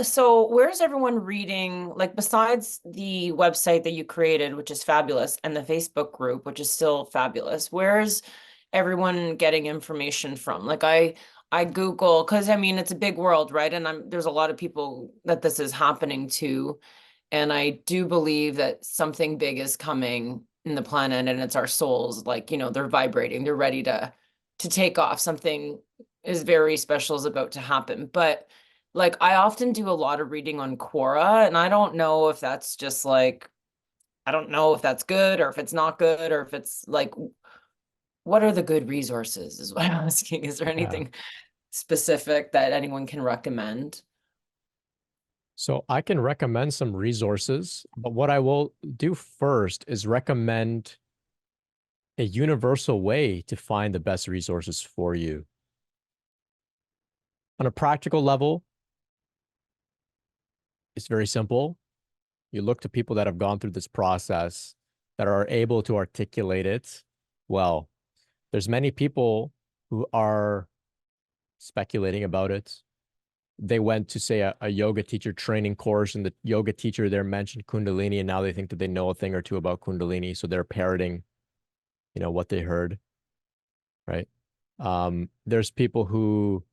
So where's everyone reading, like besides the website that you created, which is fabulous, and the Facebook group, which is still fabulous, where's everyone getting information from? Like I Google, because I mean it's a big world, right? And there's a lot of people that this is happening to. And I do believe that something big is coming in the planet and it's our souls, like, they're vibrating, they're ready to take off. Something is very special is about to happen. But like I often do a lot of reading on Quora, and I don't know if that's just like I don't know if that's good or if it's not good or if it's like what are the good resources is what I'm asking. Is there Yeah. anything specific that anyone can recommend? So I can recommend some resources, but what I will do first is recommend a universal way to find the best resources for you. On a practical level, it's very simple. You look to people that have gone through this process that are able to articulate it well. There's many people who are speculating about it. They went to say a yoga teacher training course, and the yoga teacher there mentioned Kundalini, and now they think that they know a thing or two about Kundalini, so they're parroting, what they heard, right? There's people who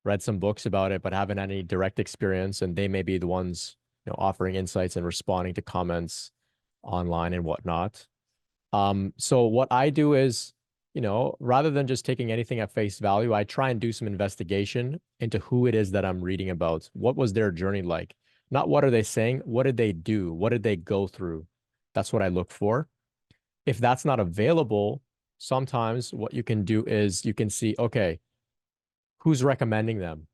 read some books about it but haven't had any direct experience, and they may be the ones, offering insights and responding to comments online and whatnot. So what I do is, rather than just taking anything at face value, I try and do some investigation into who it is that I'm reading about. What was their journey like? Not what are they saying? What did they do? What did they go through? That's what I look for. If that's not available, sometimes what you can do is you can see, okay, who's recommending them?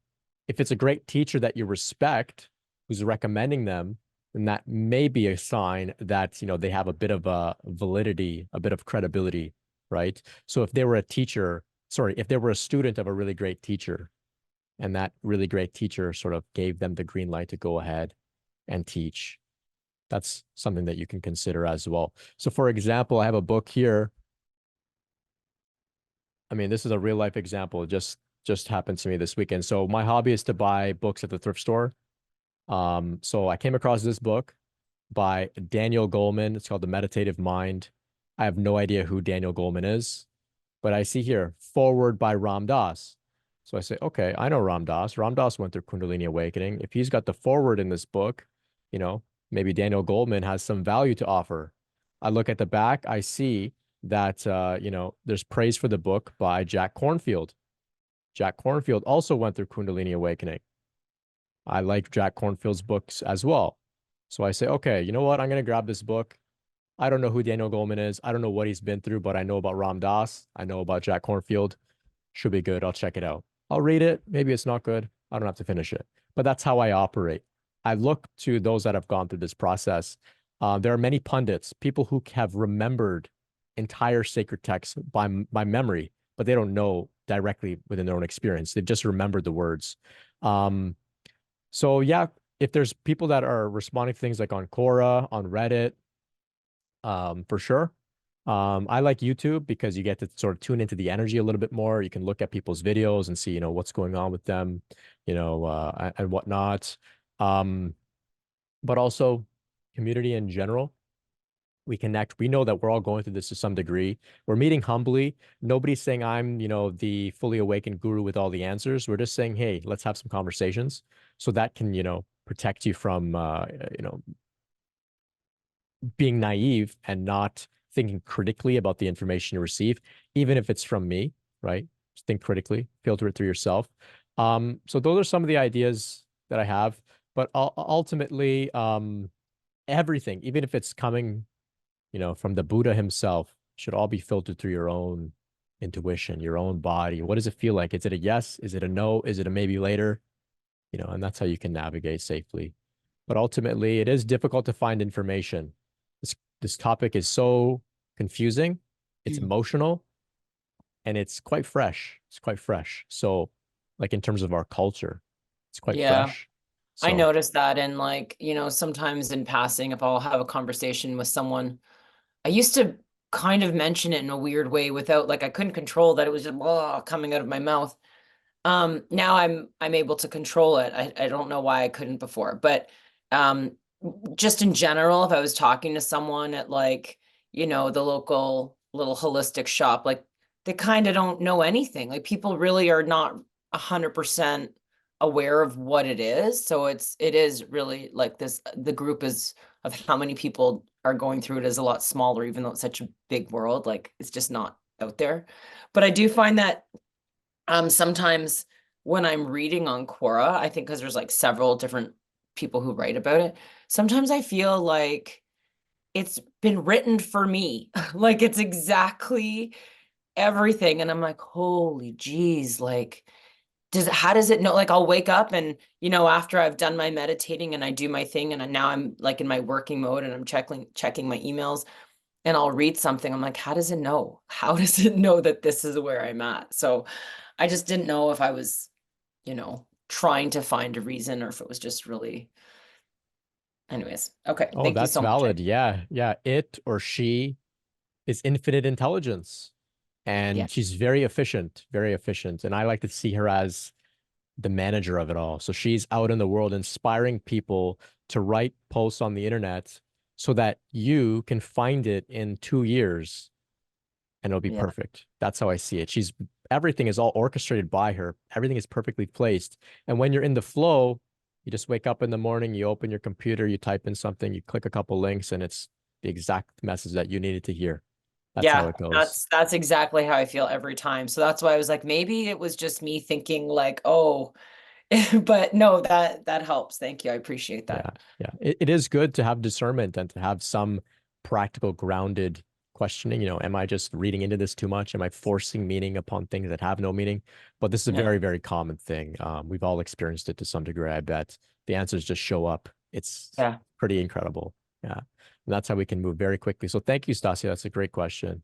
If it's a great teacher that you respect who's recommending them, then that may be a sign that, they have a bit of a validity, a bit of credibility, right? So if they were a teacher, sorry, if they were a student of a really great teacher, and that really great teacher sort of gave them the green light to go ahead and teach, that's something that you can consider as well. So for example, I have a book here. I mean, this is a real life example. It just happened to me this weekend. So my hobby is to buy books at the thrift store. So I came across this book by Daniel Goleman. It's called The Meditative Mind. I have no idea who Daniel Goleman is, but I see here forward by Ram Dass. So I say, okay, I know Ram Dass. Ram Dass went through Kundalini Awakening. If he's got the forward in this book, you know, maybe Daniel Goleman has some value to offer. I look at the back, I see that there's praise for the book by Jack Cornfield. Jack Cornfield also went through Kundalini Awakening. I like Jack Cornfield's books as well. So I say, okay, you know what? I'm going to grab this book. I don't know who Daniel Goleman is. I don't know what he's been through, but I know about Ram Dass. I know about Jack Cornfield. Should be good. I'll check it out. I'll read it. Maybe it's not good. I don't have to finish it. But that's how I operate. I look to those that have gone through this process. There are many pundits, people who have remembered entire sacred texts by memory, but they don't know directly within their own experience. They've just remembered the words. Um, so yeah, if there's people that are responding to things like on Quora, on Reddit, for sure. I like YouTube because you get to sort of tune into the energy a little bit more. You can look at people's videos and see, what's going on with them, and whatnot. Um, but also community in general. We connect. We know that we're all going through this to some degree. We're meeting humbly. Nobody's saying I'm, the fully awakened guru with all the answers. We're just saying, hey, let's have some conversations. So that can, protect you from, being naive and not thinking critically about the information you receive, even if it's from me, right? Just think critically, filter it through yourself. So those are some of the ideas that I have, but ultimately, everything, even if it's coming, from the Buddha himself, should all be filtered through your own intuition, your own body. What does it feel like? Is it a yes? Is it a no? Is it a maybe later? And that's how you can navigate safely. But ultimately, it is difficult to find information. This topic is so confusing, it's emotional, and it's quite fresh. It's quite fresh. So, like in terms of our culture, it's quite Yeah. fresh. I So, noticed that, and like, sometimes in passing, if I'll have a conversation with someone, I used to kind of mention it in a weird way without like I couldn't control that it was just coming out of my mouth. Now I'm able to control it. I don't know why I couldn't before, but um just in general, if I was talking to someone at like, the local little holistic shop, like they kind of don't know anything. Like people really are not 100% aware of what it is. So it is really like this, the group is of how many people are going through it is a lot smaller, even though it's such a big world. Like it's just not out there. But I do find that sometimes when I'm reading on Quora, I think because there's like several different people who write about it, sometimes I feel like it's been written for me. Like it's exactly everything. And I'm like, holy geez, like how does it know? Like I'll wake up and, after I've done my meditating and I do my thing and now I'm like in my working mode and I'm checking my emails and I'll read something. I'm like, how does it know? How does it know that this is where I'm at? So I just didn't know if I was, trying to find a reason or if it was just really, anyways. Okay. Oh, Thank you that's so much. valid. Yeah. Yeah. It or she is infinite intelligence, Yeah. and she's very efficient, very efficient. And I like to see her as the manager of it all. So she's out in the world inspiring people to write posts on the internet so that you can find it in 2 years and it'll be Yeah. perfect. That's how I see it. Everything is all orchestrated by her. Everything is perfectly placed. And when you're in the flow, you just wake up in the morning, you open your computer, you type in something, you click a couple links, and it's the exact message that you needed to hear. That's how Yeah. it goes. That's exactly how I feel every time. So that's why I was like, maybe it was just me thinking like, oh, but no, that helps. Thank you. I appreciate Yeah, that. yeah. It is good to have discernment and to have some practical, grounded questioning. Am I just reading into this too much? Am I forcing meaning upon things that have no meaning? But this is a Yeah. very, very common thing. We've all experienced it to some degree, I bet. The answers just show up. It's Yeah. pretty incredible. Yeah. And that's how we can move very quickly. So thank you, Stasia. That's a great question.